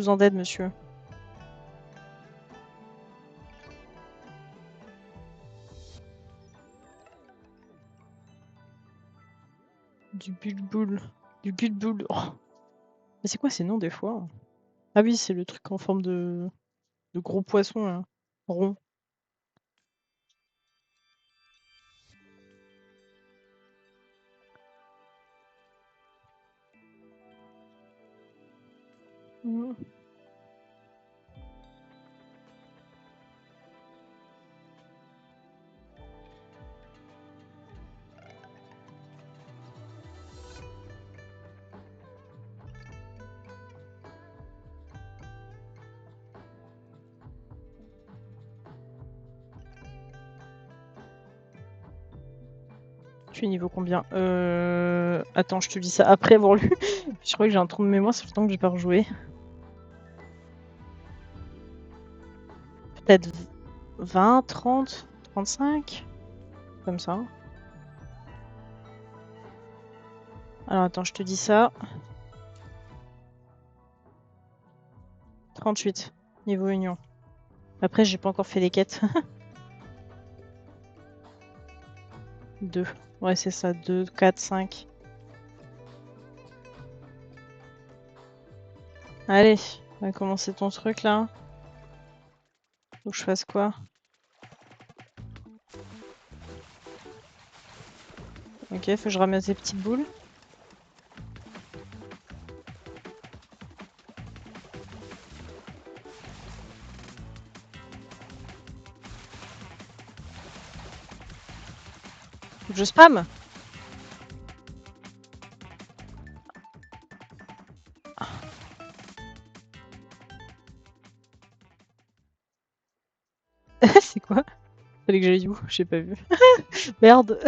besoin d'aide, monsieur. Du bulboul. Du bulboul. Oh. Mais c'est quoi ces noms des fois? Ah oui, c'est le truc en forme de gros poisson, là, rond. Mmh. Tu es niveau combien? Attends, je te dis ça après avoir lu. Je crois que j'ai un trou de mémoire, c'est le temps que j'ai pas rejoué. Peut-être 20, 30, 35? Comme ça. Alors attends, je te dis ça. 38, niveau union. Après, j'ai pas encore fait les quêtes. 2. Ouais, c'est ça, 2, 4, 5. Allez, on va commencer ton truc là. Faut que je fasse quoi? Ok, faut que je ramasse des petites boules. Faut que je spam? C'est quoi? Fallait que j'aille où? J'ai pas vu. Merde.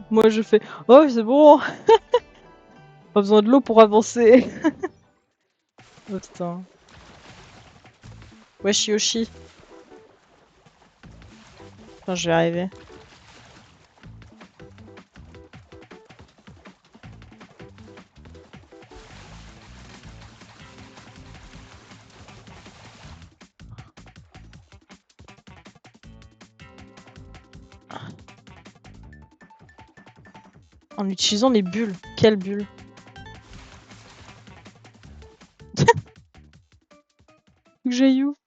Moi je fais oh c'est bon. Pas besoin de l'eau pour avancer. Oh putain. Wesh Yoshi. Enfin, je vais arriver. En utilisant les bulles. Quelle bulle? Faut que j'aille où?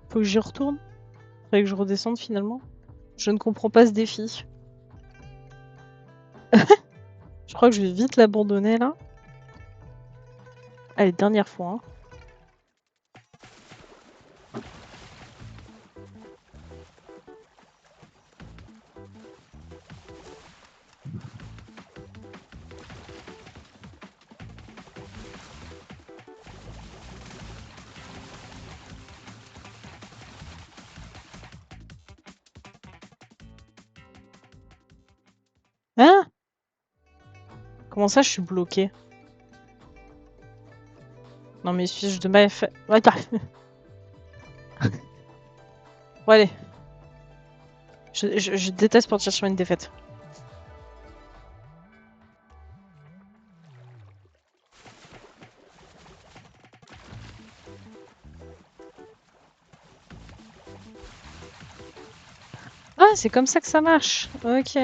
Faut que j'y retourne? Faudrait que je redescende finalement? Je ne comprends pas ce défi. Je crois que je vais vite l'abandonner là. Allez, dernière fois. Hein. Hein? Comment ça je suis bloqué? Non mais suis-je de mal fait. Attends. Bon allez. Je déteste partir sur une défaite. Ah, c'est comme ça que ça marche. Ok.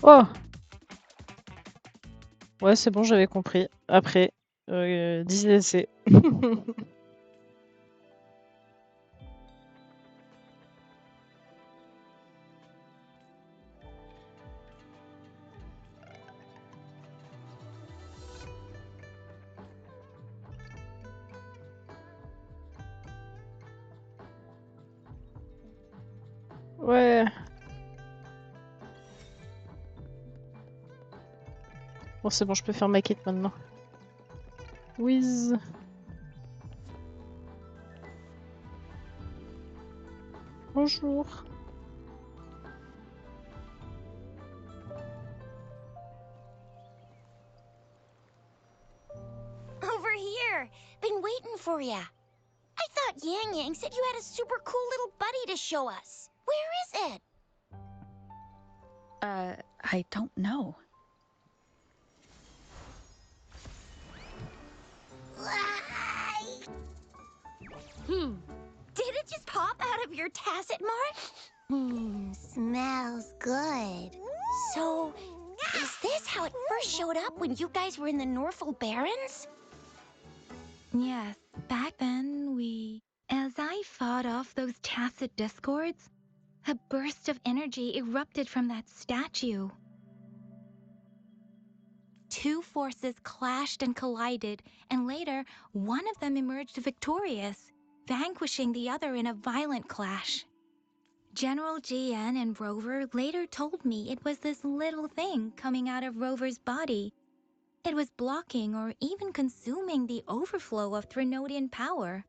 Oh! Ouais, c'est bon, j'avais compris. Après, 10 essais. Ouais. Bon, c'est bon, je peux faire ma quête maintenant. Whiz. Bonjour. Over here. Been waiting for ya. I thought Yang Yang said you had a super cool little buddy to show us. Where is it? I don't know. Did it just pop out of your tacit mark? Smells good. So, is this how it first showed up when you guys were in the Nouvelle Barrens? Yes, back then as I fought off those tacit discords, a burst of energy erupted from that statue. Two forces clashed and collided, and later, one of them emerged victorious, vanquishing the other in a violent clash. General GN and Rover later told me it was this little thing coming out of Rover's body. It was blocking or even consuming the overflow of Threnodian power.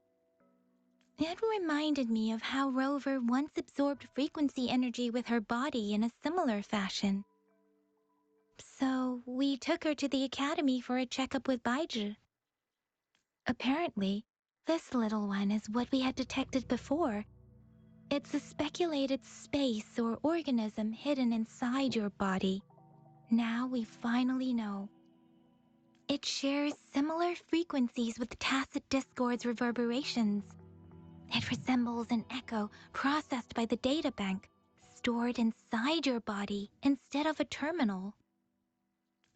It reminded me of how Rover once absorbed frequency energy with her body in a similar fashion. So we took her to the academy for a checkup with Baizhi. Apparently, this little one is what we had detected before. It's a speculated space or organism hidden inside your body. Now we finally know. It shares similar frequencies with tacit discord's reverberations. It resembles an echo processed by the data bank, stored inside your body instead of a terminal.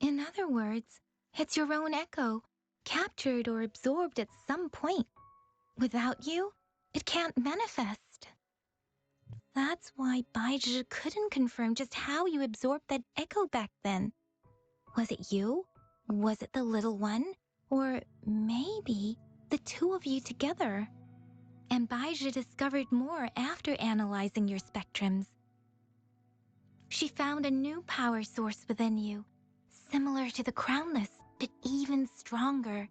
In other words, it's your own echo, captured or absorbed at some point. Without you, it can't manifest. That's why Baizhi couldn't confirm just how you absorbed that echo back then. Was it you? Was it the little one? Or maybe the two of you together? And Baizhi discovered more after analyzing your spectrums. She found a new power source within you, similar to the crownless, but even stronger.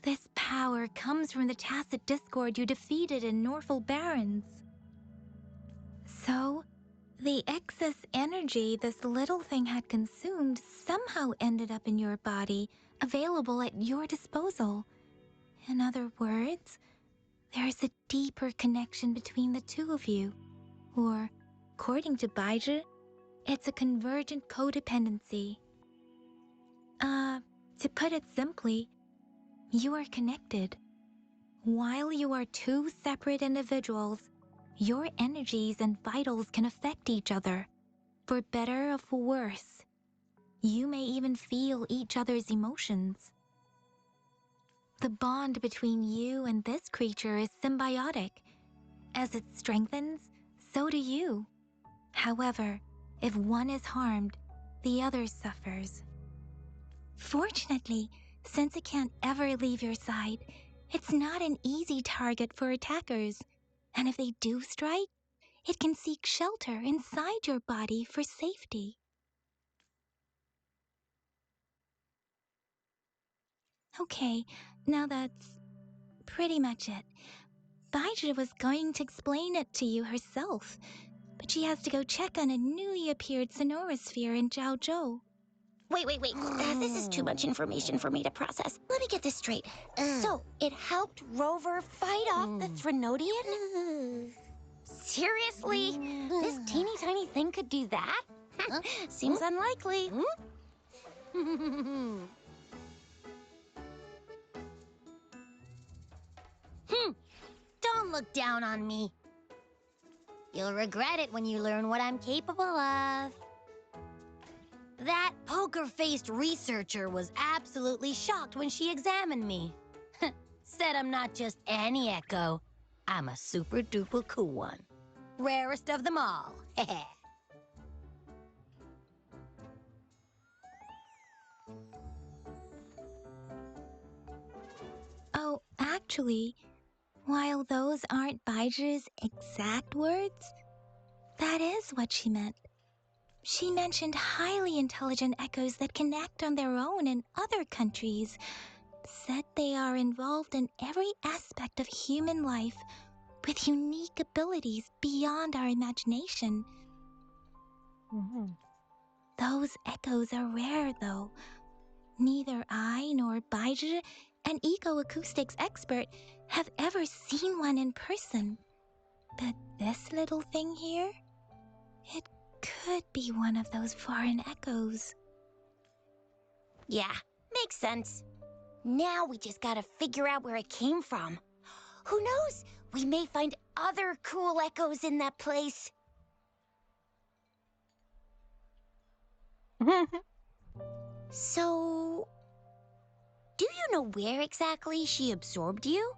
This power comes from the tacit discord you defeated in Nouvelle Barrens. So, the excess energy this little thing had consumed somehow ended up in your body, available at your disposal. In other words, there's a deeper connection between the two of you. Or, according to Baizhi, it's a convergent codependency. To put it simply, you are connected. While you are two separate individuals, your energies and vitals can affect each other, for better or for worse. You may even feel each other's emotions. The bond between you and this creature is symbiotic. As it strengthens, so do you. However, if one is harmed, the other suffers. Fortunately, since it can't ever leave your side, it's not an easy target for attackers. And if they do strike, it can seek shelter inside your body for safety. Okay, now that's pretty much it. Baizhi was going to explain it to you herself, but she has to go check on a newly appeared sonorosphere in Zhaozhou. Wait. This is too much information for me to process. Let me get this straight. So, it helped Rover fight off the Threnodian? Seriously? This teeny tiny thing could do that? Seems unlikely. Don't look down on me. You'll regret it when you learn what I'm capable of. That poker-faced researcher was absolutely shocked when she examined me. Said I'm not just any echo. I'm a super-duper cool one. Rarest of them all. Oh, actually, while those aren't Baizhi's exact words, That is what she meant. She mentioned highly intelligent echoes that can act on their own in other countries. Said they are involved in every aspect of human life with unique abilities beyond our imagination. Mhm. Those echoes are rare, though. Neither I nor Baizhi, an ecoacoustics expert, have ever seen one in person. But this little thing here, it could be one of those foreign echoes. Yeah, makes sense. Now we just gotta figure out where it came from. Who knows? We may find other cool echoes in that place. So, do you know where exactly she absorbed you?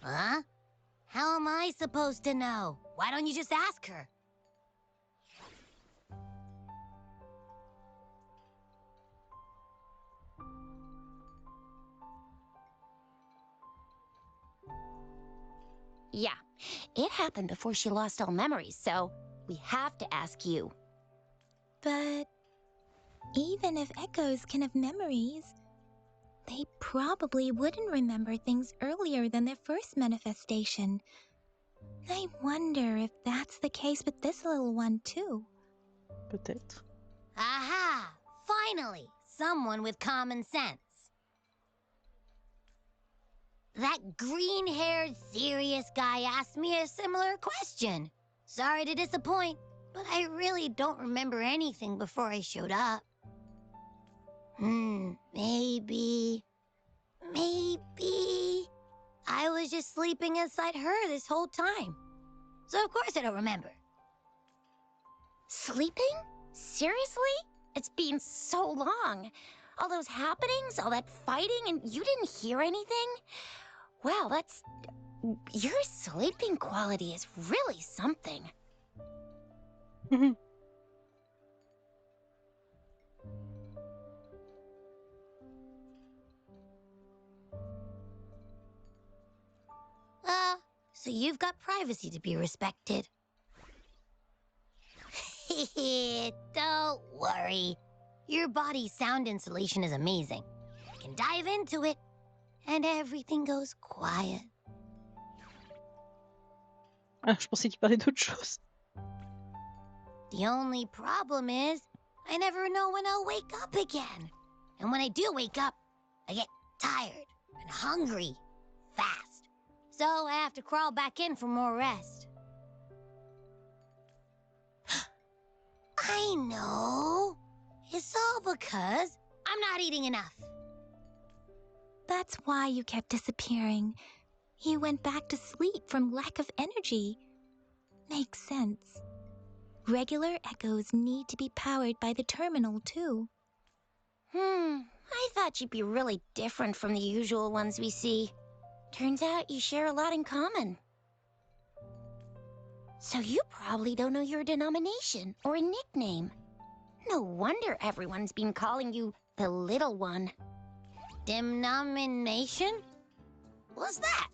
Huh? How am I supposed to know? Why don't you just ask her? Yeah, it happened before she lost all memories, so we have to ask you. But even if echoes can have memories, they probably wouldn't remember things earlier than their first manifestation. I wonder if that's the case with this little one, too. Peut-être. Aha! Finally, someone with common sense. That green-haired, serious guy asked me a similar question. Sorry to disappoint, but I really don't remember anything before I showed up. Maybe I was just sleeping inside her this whole time. So of course I don't remember. Sleeping? Seriously? It's been so long. All those happenings, all that fighting, and you didn't hear anything? Wow, that's... Your sleeping quality is really something. Mhm. So you've got privacy to be respected. Don't worry. Your body's sound insulation is amazing. I can dive into it, and everything goes quiet. Ah, je pensais qu'il parlait d'autre chose. The only problem is, I never know when I'll wake up again. And when I do wake up, I get tired and hungry fast. So I have to crawl back in for more rest. I know. It's all because I'm not eating enough. That's why you kept disappearing. You went back to sleep from lack of energy. Makes sense. Regular echoes need to be powered by the terminal, too. I thought you'd be really different from the usual ones we see. Turns out you share a lot in common. So you probably don't know your denomination or a nickname. No wonder everyone's been calling you the little one. Denomination? What's that?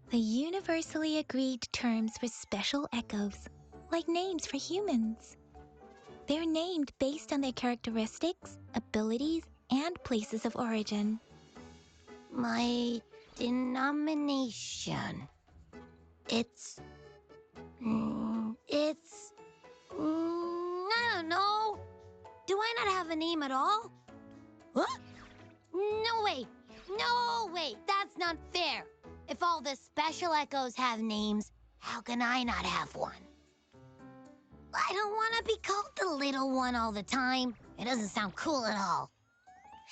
The universally agreed terms for special echoes, like names for humans. They're named based on their characteristics, abilities, and places of origin. My denomination. It's... I don't know. Do I not have a name at all? What? No way! No way! That's not fair! If all the special echoes have names, how can I not have one? I don't want to be called the little one all the time. It doesn't sound cool at all.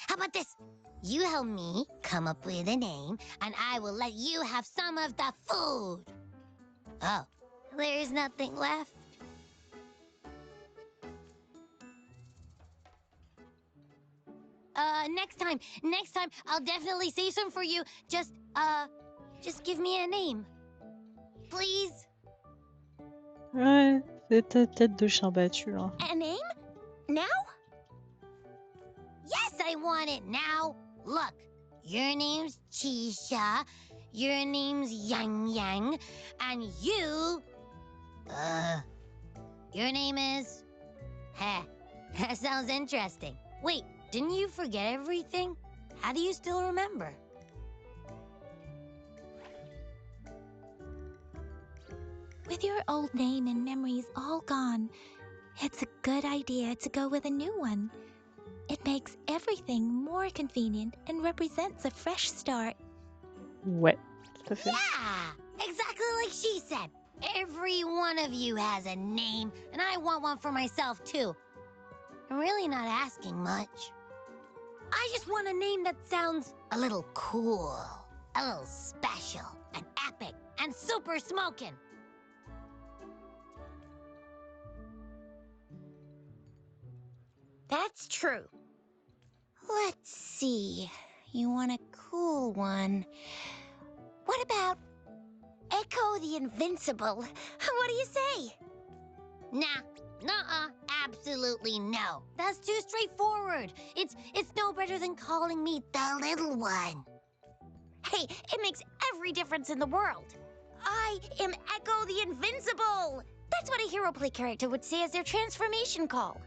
How about this? You help me come up with a name, and I will let you have some of the food. Oh, there's nothing left. Next time, I'll definitely say some for you. Just give me a name. Please? Ouais, c'est ta tête de chien battu, là. A name? Now? Yes, I want it now. Look, your name's Chisha, your name's Yang Yang, and you Your name is? Heh, that sounds interesting. Wait, didn't you forget everything? How do you still remember? With your old name and memories all gone, it's a good idea to go with a new one. It makes everything more convenient and represents a fresh start. Ouais, tout à fait. Yeah, exactly like she said. Every one of you has a name, and I want one for myself too. I'm really not asking much. I just want a name that sounds a little cool, a little special, and epic, and super smoking. That's true. Let's see. You want a cool one. What about Echo the Invincible? What do you say? Nah, nuh-uh, absolutely no. That's too straightforward. It's no better than calling me the little one. Hey, it makes every difference in the world. I am Echo the Invincible. That's what a hero play character would say as their transformation call.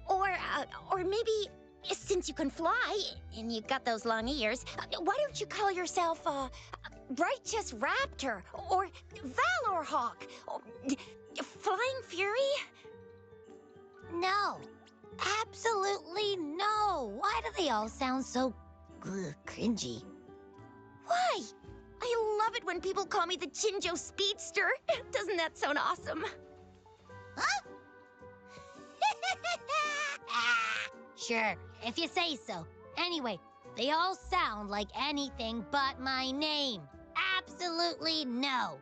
Or maybe, since you can fly and you've got those long ears, why don't you call yourself Righteous Raptor or Valor Hawk or Flying Fury? No, absolutely no. Why do they all sound so cringy? Why? I love it when people call me the Chinjo Speedster. Doesn't that sound awesome? Huh? Sure, if you say so. Anyway, they all sound like anything but my name. Absolutely no.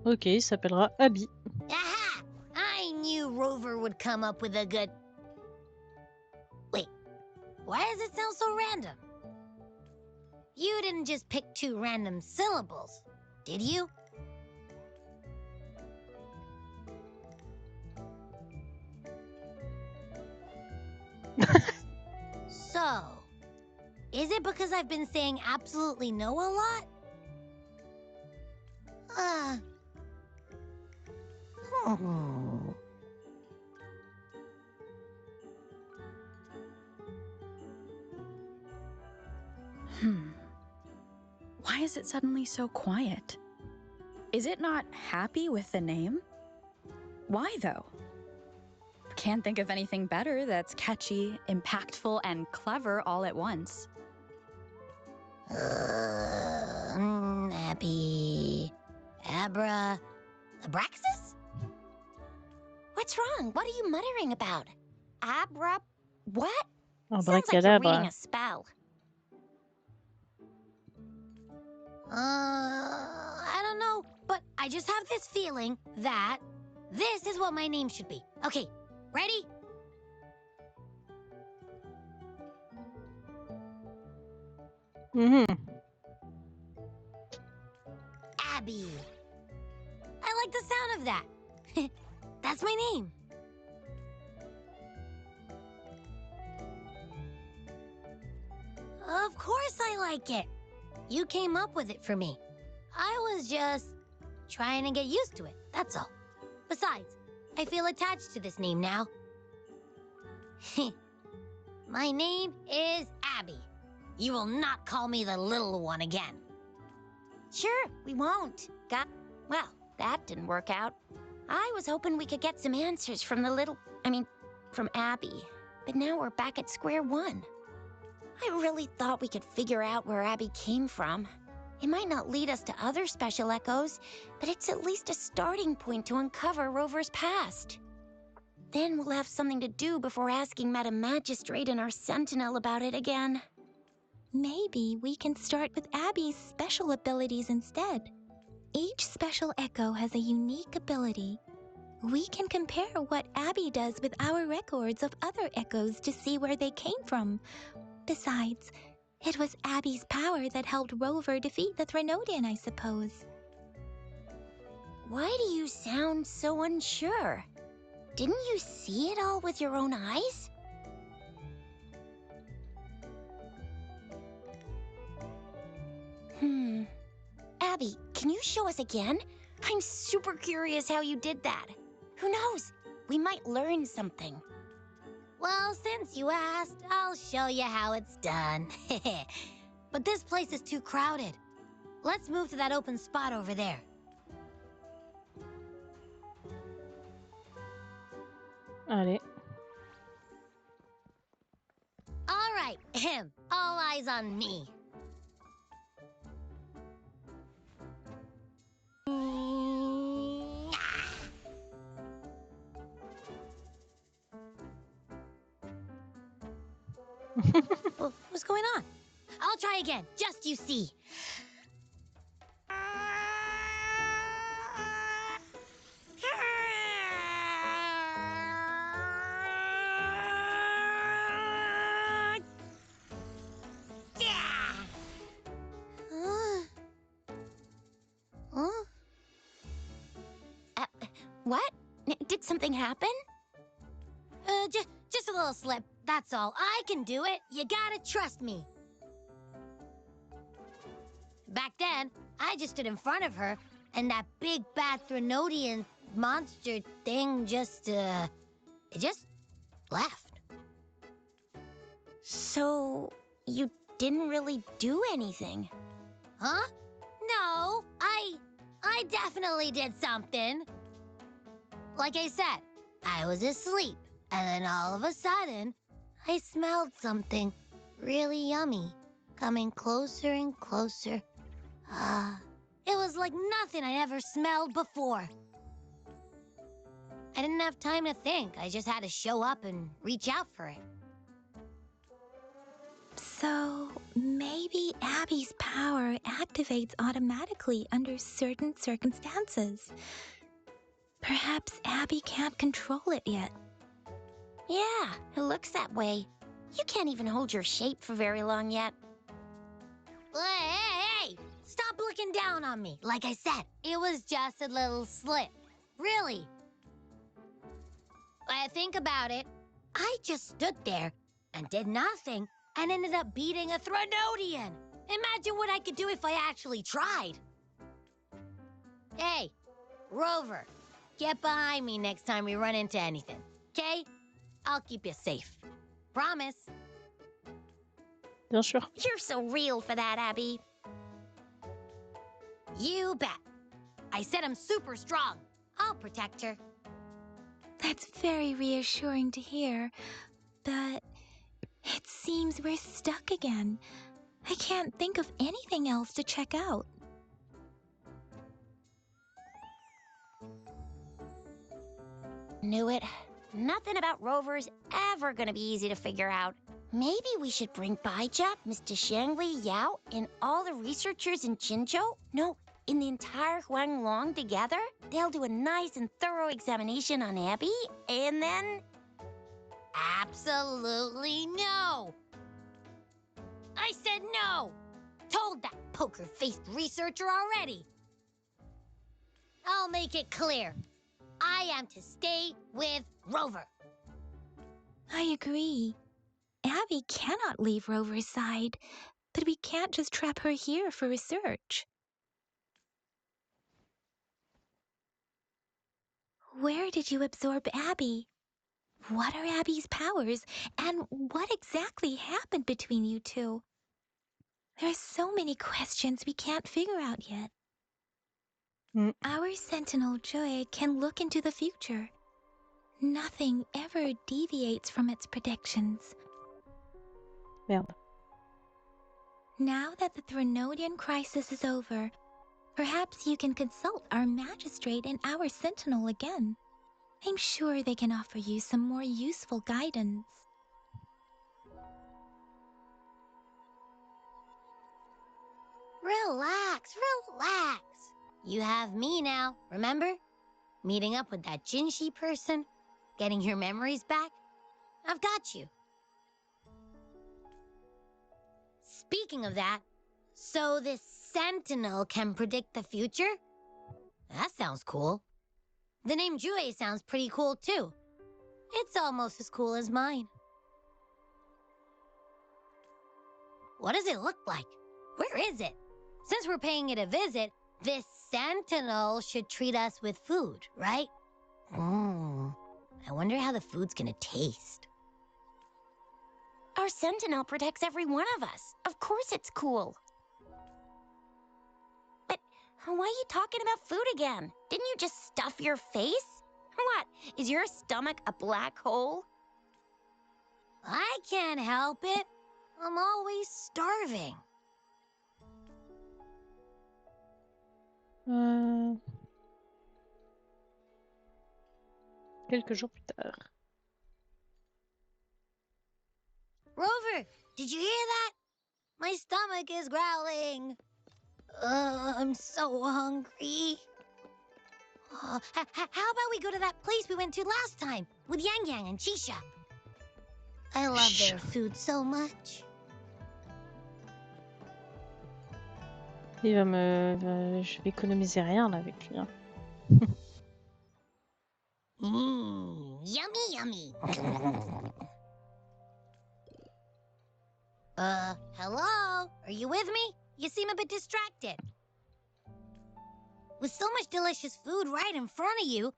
Ok, il s'appellera Abby. Aha! I knew Rover would come up with a good... Wait, why does it sound so random? You didn't just pick two random syllables, did you? So, is it because I've been saying absolutely no a lot? Hmm. Why is it suddenly so quiet? Is it not happy with the name? Why, though? Can't think of anything better that's catchy, impactful, and clever all at once. Abby... Abra... Abraxas? What's wrong? What are you muttering about? Abra... what? Sounds like you're reading Abracadabra. a spell. I don't know, but I just have this feeling that this is what my name should be. Okay, ready? Mhm. Abby. I like the sound of that. That's my name. Of course I like it. You came up with it for me. I was just trying to get used to it, that's all. Besides, I feel attached to this name now. My name is Abby. You will not call me the little one again. Sure, we won't. Well, that didn't work out. I was hoping we could get some answers from from Abby. But now we're back at square one. I really thought we could figure out where Abby came from. It might not lead us to other special echoes, but it's at least a starting point to uncover Rover's past. Then we'll have something to do before asking Madam Magistrate and our Sentinel about it again. Maybe we can start with Abby's special abilities instead. Each special echo has a unique ability. We can compare what Abby does with our records of other echoes to see where they came from. Besides, it was Abby's power that helped Rover defeat the Threnodian, I suppose. Why do you sound so unsure? Didn't you see it all with your own eyes? Abby, can you show us again? I'm super curious how you did that. Who knows? We might learn something. Well, since you asked, I'll show you how it's done. But this place is too crowded. Let's move to that open spot over there. Allez. All right, all eyes on me. What's going on? I'll try again, just you see. What? Did something happen? Just a little slip, that's all. I can do it. You gotta trust me. Back then, I just stood in front of her, and that big bad Threnodian monster thing just left. So, you didn't really do anything? Huh? No, I definitely did something. Like I said, I was asleep, and then all of a sudden, I smelled something really yummy, coming closer and closer. It was like nothing I ever smelled before. I didn't have time to think. I just had to show up and reach out for it. So, maybe Abby's power activates automatically under certain circumstances. Perhaps Abby can't control it yet. Yeah, it looks that way. You can't even hold your shape for very long yet. Hey! Stop looking down on me. Like I said, it was just a little slip. Really. Think about it. I just stood there and did nothing and ended up beating a Threnodian. Imagine what I could do if I actually tried. Hey, Rover, get behind me next time we run into anything, okay? I'll keep you safe. Promise. Bien sûr. You're so real for that, Abby. You bet. I said I'm super strong. I'll protect her. That's very reassuring to hear, but it seems we're stuck again. I can't think of anything else to check out. Knew it. Nothing about Rover's ever gonna be easy to figure out. Maybe we should bring Baijia, Mr. Shangli, Yao, and all the researchers in Jinzhou? No, in the entire Huanglong together? They'll do a nice and thorough examination on Abby, and then... Absolutely no! I said no! Told that poker-faced researcher already! I'll make it clear. I am to stay with Rover. I agree. Abby cannot leave Rover's side, but we can't just trap her here for research. Where did you absorb Abby? What are Abby's powers, and what exactly happened between you two? There are so many questions we can't figure out yet. Our Sentinel Joy can look into the future. Nothing ever deviates from its predictions. Merde. Now that the Threnodian crisis is over, perhaps you can consult our magistrate and our Sentinel again. I'm sure they can offer you some more useful guidance. Relax, relax. You have me now, remember? Meeting up with that Jinshi person, getting your memories back. I've got you. Speaking of that, so this Sentinel can predict the future? That sounds cool. The name Jue sounds pretty cool too. It's almost as cool as mine. What does it look like? Where is it? Since we're paying it a visit, this sentinel should treat us with food, right? I wonder how the food's gonna taste. Our sentinel protects every one of us. Of course it's cool. But why are you talking about food again? Didn't you just stuff your face? What, is your stomach a black hole? I can't help it. I'm always starving. Quelques jours plus tard. Rover, did you hear that? My stomach is growling. I'm so hungry. How about we go to that place we went to last time with Yang Yang and Chisha? I love their food so much. Je vais économiser rien là avec lui. Hein. Yummy, yummy. Hello? Are you with me? You seem a bit distracted. With so much delicious food right in front of you,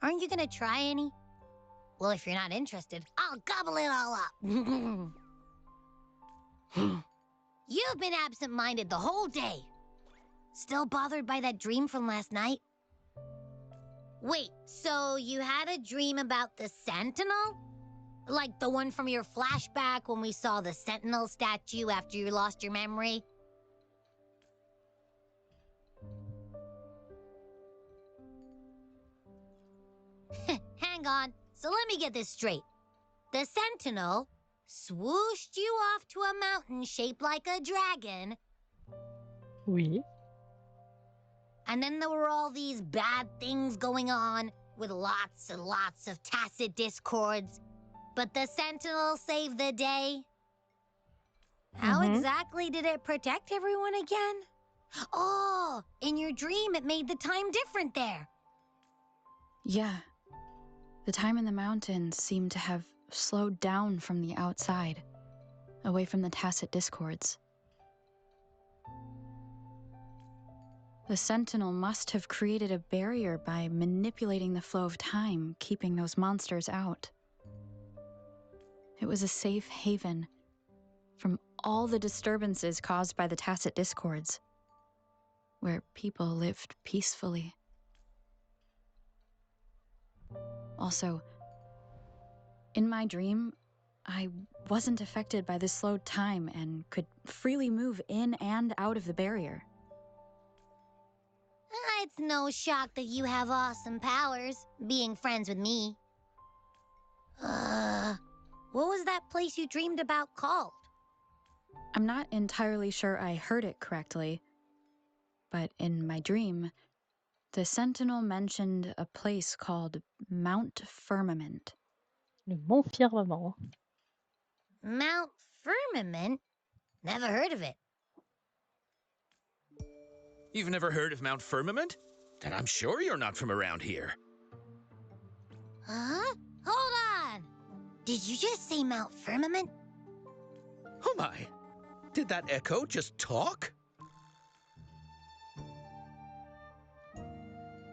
aren't you gonna try any? Well, if you're not interested, I'll gobble it all up. You've been absent-minded the whole day. Still bothered by that dream from last night? Wait, so you had a dream about the Sentinel? Like the one from your flashback when we saw the Sentinel statue after you lost your memory? Hang on, so let me get this straight. The Sentinel swooshed you off to a mountain shaped like a dragon. Oui. And then there were all these bad things going on with lots and lots of tacit discords. But the Sentinel saved the day. How exactly did it protect everyone again? Oh, in your dream it made the time different there. Yeah. The time in the mountains seemed to have slowed down from the outside, away from the tacit discords. The Sentinel must have created a barrier by manipulating the flow of time, keeping those monsters out. It was a safe haven from all the disturbances caused by the tacit discords, where people lived peacefully. Also, in my dream, I wasn't affected by the slowed time and could freely move in and out of the barrier. It's no shock that you have awesome powers, being friends with me. What was that place you dreamed about called? I'm not entirely sure I heard it correctly, but in my dream, the Sentinel mentioned a place called Mount Firmament. Le Mont Firmament. Mount Firmament? Never heard of it. You've never heard of Mount Firmament? Then I'm sure you're not from around here. Huh? Hold on! Did you just say Mount Firmament? Oh my! Did that echo just talk?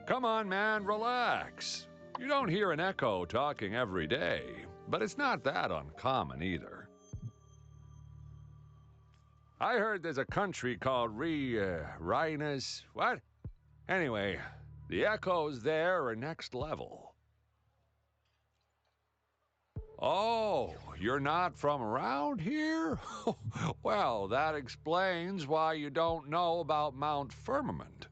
Come on, man, relax. You don't hear an echo talking every day, but it's not that uncommon either. I heard there's a country called Rhinus. What? Anyway, the echoes there are next level. Oh, you're not from around here? Well, that explains why you don't know about Mount Firmament.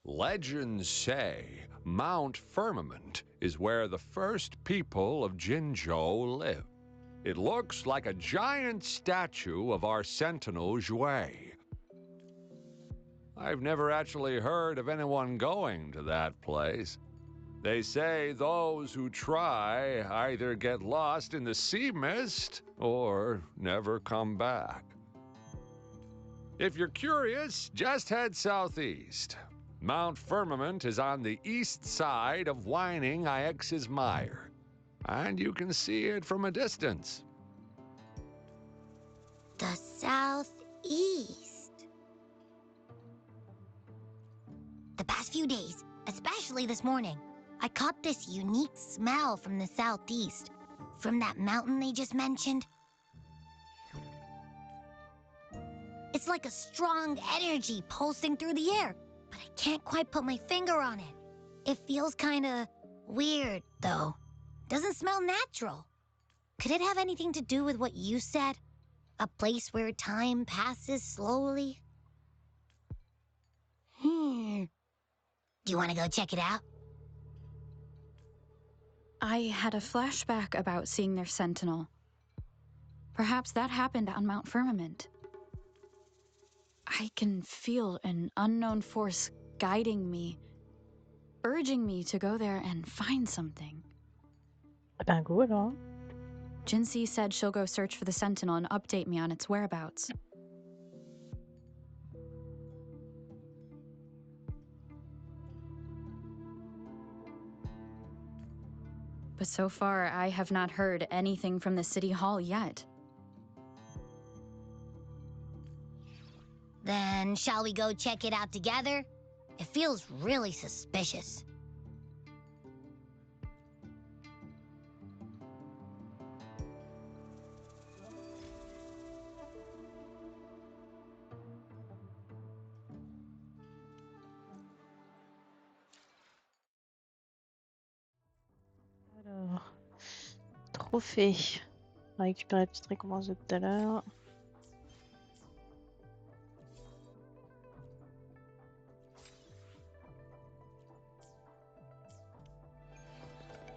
Legends say Mount Firmament is where the first people of Jinzhou lived. It looks like a giant statue of our Sentinel Jue. I've never actually heard of anyone going to that place. They say those who try either get lost in the sea mist or never come back. If you're curious, just head southeast. Mount Firmament is on the east side of Whining Ix's Mire, and you can see it from a distance. The southeast. The past few days, especially this morning, I caught this unique smell from the southeast. From that mountain they just mentioned. It's like a strong energy pulsing through the air, but I can't quite put my finger on it. It feels kinda weird, though. Doesn't smell natural. Could it have anything to do with what you said? A place where time passes slowly? Do you want to go check it out? I had a flashback about seeing their sentinel. Perhaps that happened on Mount Firmament. I can feel an unknown force guiding me, urging me to go there and find something. Ah ben go alors. Jinsei said she'll go search for the sentinel and update me on its whereabouts. But so far, I have not heard anything from the city hall yet. Then shall we go check it out together? It feels really suspicious. Alors, trophée. On va récupérer la petite récompense de tout à l'heure.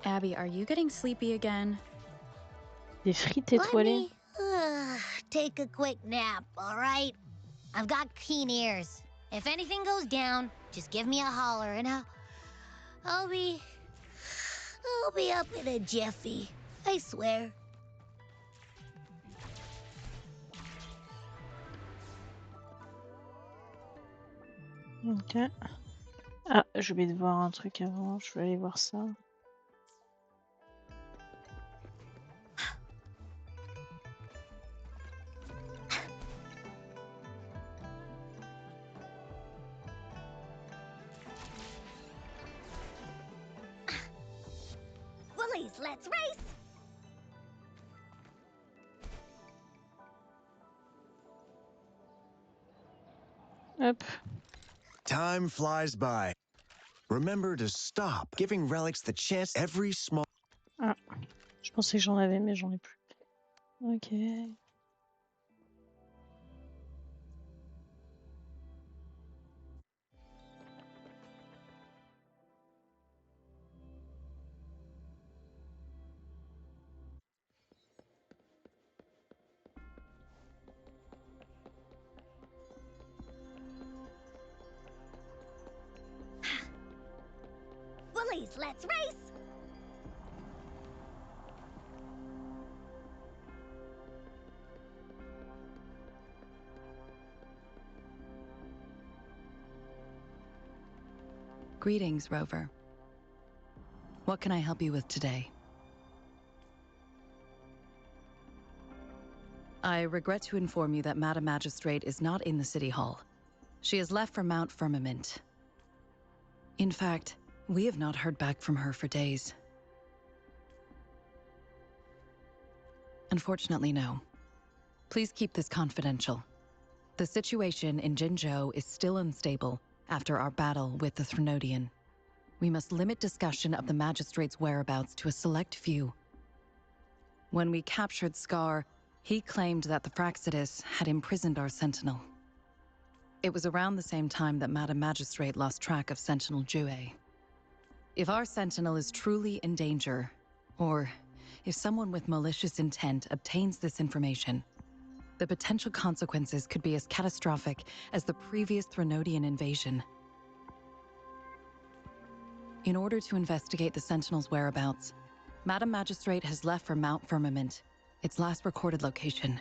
Abby, are you getting sleepy again? Des frites Let étoilées. me take a quick nap, all right? I've got keen ears. If anything goes down, just give me a holler and I'll be up in a jiffy. I swear. Ok. Ah, je vais devoir un truc avant. Je vais aller voir ça. Willies, let's race! Hop. Time flies by. Remember to stop giving relics the chance every small... Ah, je pensais que j'en avais, mais j'en ai plus. Ok. Willies, let's race! Greetings, Rover. What can I help you with today? I regret to inform you that Madam Magistrate is not in the City Hall. She has left for Mount Firmament. In fact, we have not heard back from her for days. Unfortunately, no. Please keep this confidential. The situation in Jinzhou is still unstable after our battle with the Threnodian. We must limit discussion of the Magistrate's whereabouts to a select few. When we captured Scar, he claimed that the Fraxidus had imprisoned our Sentinel. It was around the same time that Madam Magistrate lost track of Sentinel Jue. If our Sentinel is truly in danger, or if someone with malicious intent obtains this information, the potential consequences could be as catastrophic as the previous Threnodian invasion. In order to investigate the Sentinel's whereabouts, Madam Magistrate has left for Mount Firmament, its last recorded location.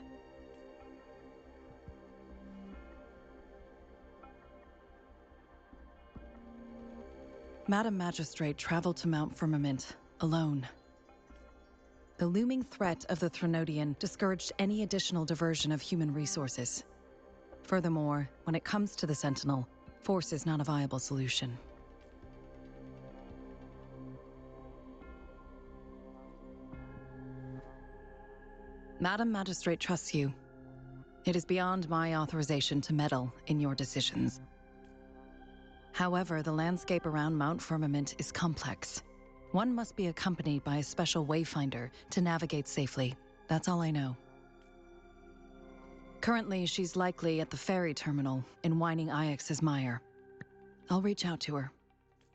Madam Magistrate traveled to Mount Firmament alone. The looming threat of the Threnodian discouraged any additional diversion of human resources. Furthermore, when it comes to the Sentinel, force is not a viable solution. Madam Magistrate trusts you. It is beyond my authorization to meddle in your decisions. However, the landscape around Mount Firmament is complex. One must be accompanied by a special wayfinder to navigate safely. That's all I know. Currently, she's likely at the ferry terminal in Whining Ix's mire. I'll reach out to her.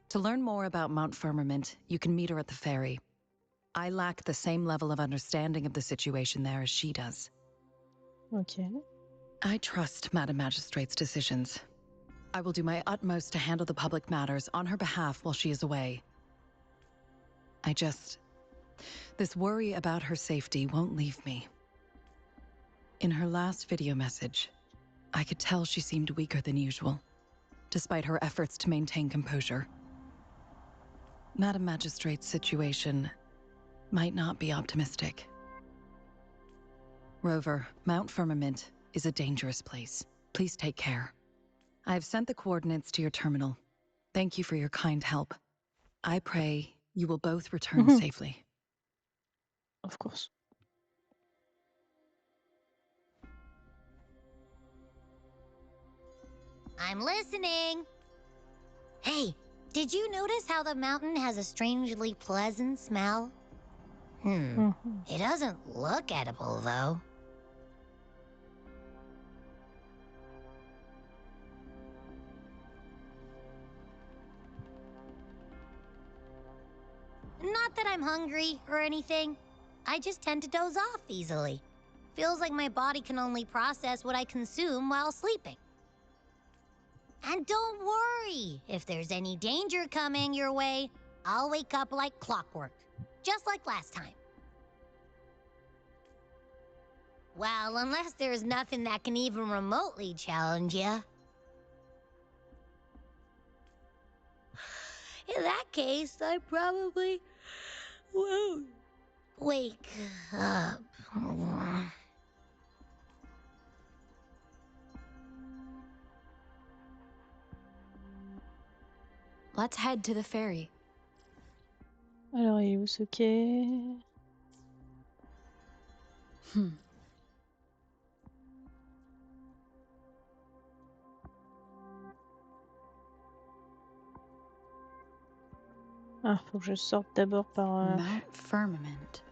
To learn more about Mount Firmament, you can meet her at the ferry. I lack the same level of understanding of the situation there as she does. Ok. I trust Madam Magistrate's decisions. I will do my utmost to handle the public matters on her behalf while she is away. This worry about her safety won't leave me. In her last video message, I could tell she seemed weaker than usual, despite her efforts to maintain composure. Madam Magistrate's situation might not be optimistic. Rover, Mount Firmament is a dangerous place. Please take care. I have sent the coordinates to your terminal. Thank you for your kind help. I pray you will both return safely. Of course. I'm listening. Hey, did you notice how the mountain has a strangely pleasant smell? It doesn't look edible, though. Not that I'm hungry or anything. I just tend to doze off easily. Feels like my body can only process what I consume while sleeping. And don't worry, if there's any danger coming your way, I'll wake up like clockwork, just like last time. Well, unless there's nothing that can even remotely challenge you. In that case, I probably won't wake up. Let's head to the ferry. Alors, il est où ce quai? Ah, faut que je sorte d'abord par... Mount Firmament.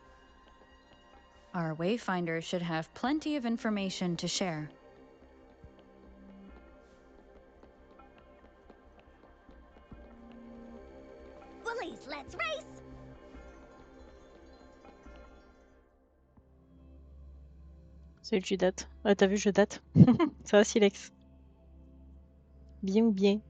Our wayfinder should have plenty of information to share. Bullies, let's race! Salut, tu dates. Ouais, t'as vu, je date. Ça va, Silex? Bien ou bien?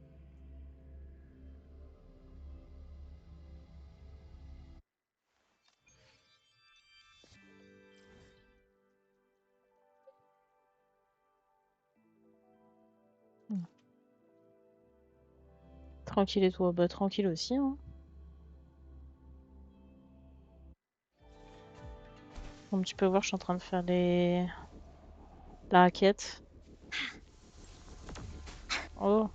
Tranquille et toi? Bah tranquille aussi, hein. Comme tu peux voir, je suis en train de faire la raquette. Oh.